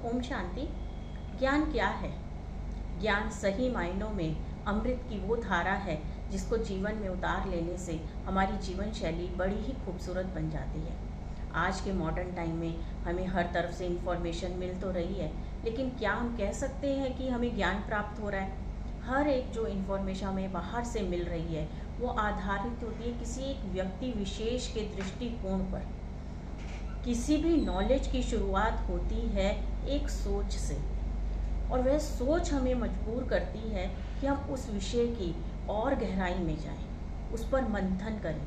ओम शांति। ज्ञान क्या है? ज्ञान सही मायनों में अमृत की वो धारा है जिसको जीवन में उतार लेने से हमारी जीवन शैली बड़ी ही खूबसूरत बन जाती है। आज के मॉडर्न टाइम में हमें हर तरफ से इन्फॉर्मेशन मिल तो रही है, लेकिन क्या हम कह सकते हैं कि हमें ज्ञान प्राप्त हो रहा है? हर एक जो इन्फॉर्मेशन हमें बाहर से मिल रही है वो आधारित होती है किसी एक व्यक्ति विशेष के दृष्टिकोण पर। किसी भी नॉलेज की शुरुआत होती है एक सोच से, और वह सोच हमें मजबूर करती है कि हम उस विषय की और गहराई में जाएं, उस पर मंथन करें,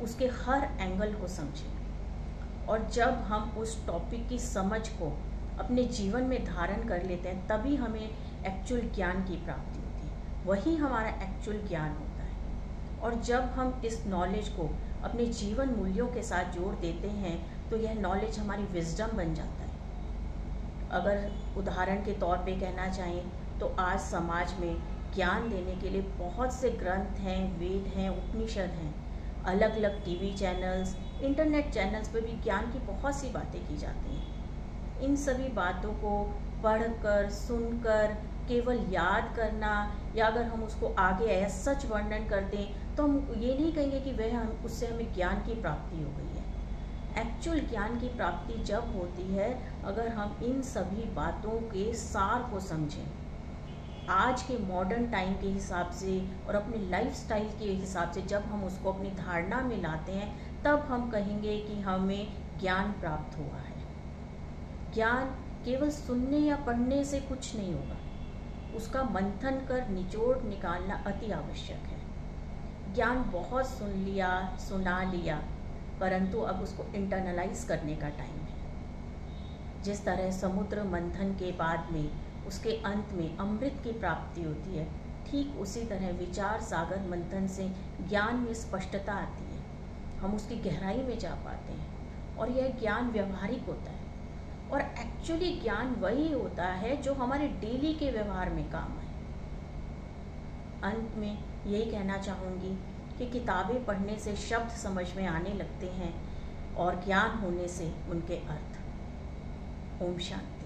उसके हर एंगल को समझें। और जब हम उस टॉपिक की समझ को अपने जीवन में धारण कर लेते हैं तभी हमें एक्चुअल ज्ञान की प्राप्ति होती है। वही हमारा एक्चुअल ज्ञान होता है। और जब हम इस नॉलेज को अपने जीवन मूल्यों के साथ जोड़ देते हैं तो यह नॉलेज हमारी विजडम बन जाता है। अगर उदाहरण के तौर पे कहना चाहें तो आज समाज में ज्ञान देने के लिए बहुत से ग्रंथ हैं, वेद हैं, उपनिषद हैं। अलग अलग टीवी चैनल्स, इंटरनेट चैनल्स पर भी ज्ञान की बहुत सी बातें की जाती हैं। इन सभी बातों को पढ़कर, सुनकर केवल याद करना, या अगर हम उसको आगे सच वर्णन कर दें तो हम ये नहीं कहेंगे कि उससे हमें ज्ञान की प्राप्ति हो गई है। एक्चुअल ज्ञान की प्राप्ति जब होती है अगर हम इन सभी बातों के सार को समझें। आज के मॉडर्न टाइम के हिसाब से और अपने लाइफस्टाइल के हिसाब से जब हम उसको अपनी धारणा में लाते हैं तब हम कहेंगे कि हमें ज्ञान प्राप्त हुआ है। ज्ञान केवल सुनने या पढ़ने से कुछ नहीं होगा, उसका मंथन कर निचोड़ निकालना अति आवश्यक है। ज्ञान बहुत सुन लिया, सुना लिया, परंतु अब उसको इंटरनलाइज करने का टाइम है। जिस तरह समुद्र मंथन के बाद में उसके अंत में अमृत की प्राप्ति होती है, ठीक उसी तरह विचार सागर मंथन से ज्ञान में स्पष्टता आती है, हम उसकी गहराई में जा पाते हैं और यह ज्ञान व्यवहारिक होता है। और एक्चुअली ज्ञान वही होता है जो हमारे डेली के व्यवहार में काम आए। अंत में यही कहना चाहूँगी कि किताबें पढ़ने से शब्द समझ में आने लगते हैं और ज्ञान होने से उनके अर्थ। ओम शांति।